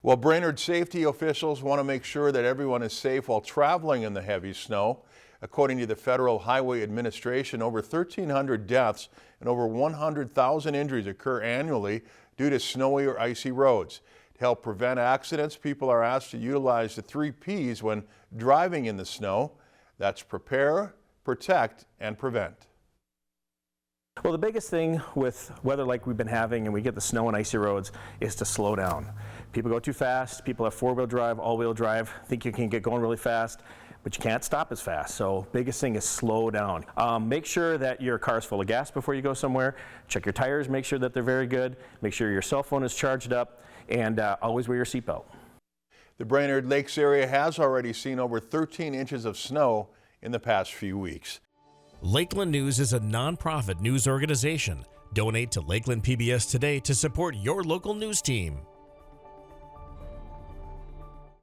Well, Brainerd safety officials want to make sure that everyone is safe while traveling in the heavy snow. According to the Federal Highway Administration, over 1,300 deaths and over 100,000 injuries occur annually due to snowy or icy roads. To help prevent accidents, people are asked to utilize the 3 Ps when driving in the snow. That's prepare, protect, and prevent. Well, the biggest thing with weather like we've been having and we get the snow and icy roads is to slow down. People go too fast. People have 4-wheel drive, all-wheel drive, think you can get going really fast, but you can't stop as fast. So biggest thing is slow down. Make sure that your car is full of gas before you go somewhere. Check your tires, make sure that they're very good. Make sure your cell phone is charged up, and always wear your seatbelt. The Brainerd Lakes area has already seen over 13 inches of snow in the past few weeks. Lakeland News is a nonprofit news organization. Donate to Lakeland PBS today to support your local news team.